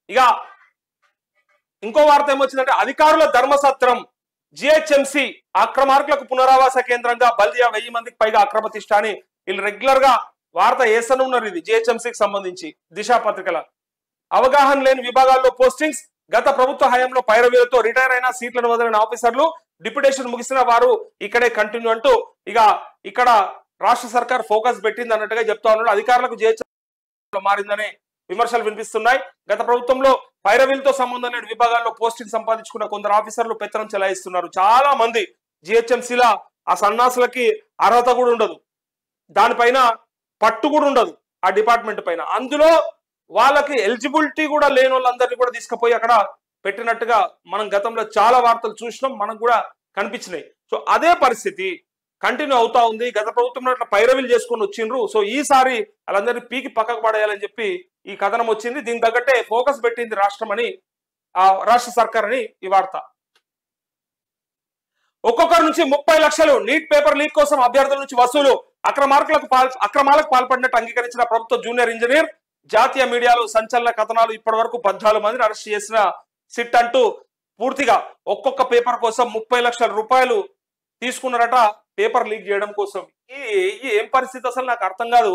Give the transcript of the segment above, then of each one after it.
ఇక ఇంకో వార్త ఏమొచ్చిందంటే అధికారుల ధర్మసత్రం జిహెచ్ఎంసి అక్రమార్కులకు పునరావాస కేంద్రంగా బల్దియా 1000 మందికి పైగా అక్రమ తిష్ట అని వీళ్ళు రెగ్యులర్ గా వార్త వేస్తూనే ఉన్నారు. ఇది జిహెచ్ఎంసికి సంబంధించి దిశా పత్రికల అవగాహన లేని విభాగాల్లో పోస్టింగ్స్, గత ప్రభుత్వ హయాంలో పైరవీలతో రిటైర్ అయిన సీట్లను వదిలిన ఆఫీసర్లు, డిప్యుటేషన్ ముగిసిన వారు ఇక్కడే కంటిన్యూ అంటూ ఇక ఇక్కడ రాష్ట్ర సర్కార్ ఫోకస్ పెట్టింది అన్నట్టుగా చెప్తా ఉన్నాడు. అధికారులకు జిహెచ్ఎంసీ మారిందనే విమర్శలు వినిపిస్తున్నాయి. గత ప్రభుత్వంలో పైరవీలతో సంబంధం లేని విభాగాల్లో పోస్టింగ్ సంపాదించుకున్న కొందరు ఆఫీసర్లు పెత్తనం చెలాయిస్తున్నారు. చాలా మంది జిహెచ్ఎంసీలా ఆ సన్నాసులకి అర్హత కూడా ఉండదు, దానిపైన పట్టు కూడా ఉండదు ఆ డిపార్ట్మెంట్ పైన. అందులో వాళ్ళకి ఎలిజిబిలిటీ కూడా లేని వాళ్ళందరినీ కూడా తీసుకుపోయి అక్కడ పెట్టినట్టుగా మనం గతంలో చాలా వార్తలు చూసినాం, మనకు కూడా కనిపించినాయి. సో అదే పరిస్థితి కంటిన్యూ అవుతా ఉంది. గత ప్రభుత్వంలో అట్లా పైరవీలు చేసుకొని వచ్చిండ్రు. సో ఈసారి వాళ్ళందరినీ పీకి పక్కకు పడేయాలని చెప్పి ఈ కథనం వచ్చింది. దీనికి తగ్గట్టే ఫోకస్ పెట్టింది రాష్ట్రం అని రాష్ట్ర సర్కార్ అని ఈ వార్త. ఒక్కొక్కరి నుంచి 30 లక్షలు నీట్ పేపర్ లీక్ కోసం అభ్యర్థుల నుంచి వసూలు, అక్రమాలకు పాల్పడినట్టు అంగీకరించిన ప్రభుత్వ జూనియర్ ఇంజనీర్. జాతీయ మీడియాలో సంచలన కథనాలు. ఇప్పటి వరకు 14 మందిని అరెస్ట్ చేసిన సిట్ అంటూ పూర్తిగా ఒక్కొక్క పేపర్ కోసం 30 లక్షల రూపాయలు తీసుకున్నారట పేపర్ లీక్ చేయడం కోసం. ఈ ఏం పరిస్థితి అసలు నాకు అర్థం కాదు.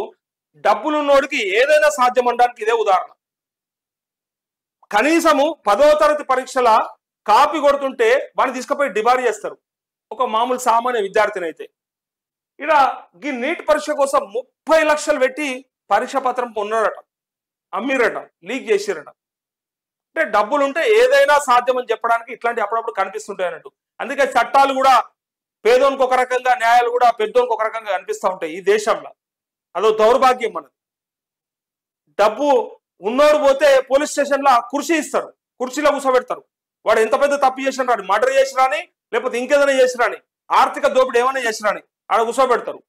డబ్బులున్నోడికి ఏదైనా సాధ్యం అనడానికి ఇదే ఉదాహరణ. కనీసము 10వ తరగతి పరీక్షల కాపీ కొడుతుంటే వాడిని తీసుకుపోయి డిబార్ చేస్తారు, ఒక మామూలు సామాన్య విద్యార్థిని అయితే. ఇక్కడ ఈ నీట్ పరీక్ష కోసం 30 లక్షలు పెట్టి పరీక్ష పత్రం కొన్నారట, అమ్మిరట, లీక్ చేసిరట. అంటే డబ్బులుంటే ఏదైనా సాధ్యం అని చెప్పడానికి ఇట్లాంటి అప్పుడప్పుడు కనిపిస్తుంటాయి అన్నట్టు. అందుకే చట్టాలు కూడా పేదోనికి ఒక రకంగా, న్యాయాలు కూడా పెద్దోనికి ఒక రకంగా కనిపిస్తూ ఉంటాయి ఈ దేశంలో. అదో దౌర్భాగ్యం మనది. డబ్బు ఉన్నోడు పోతే పోలీస్ స్టేషన్లో కుర్చీ ఇస్తారు, కుర్చీలో కూర్చోబెడతారు. వాడు ఎంత పెద్ద తప్పు చేసినా రాని, మర్డర్ చేసిరాని, లేకపోతే ఇంకేదైనా చేసిరాని, ఆర్థిక దోపిడీ ఏమైనా చేసిరాని ఆడ కూర్చోబెడతారు.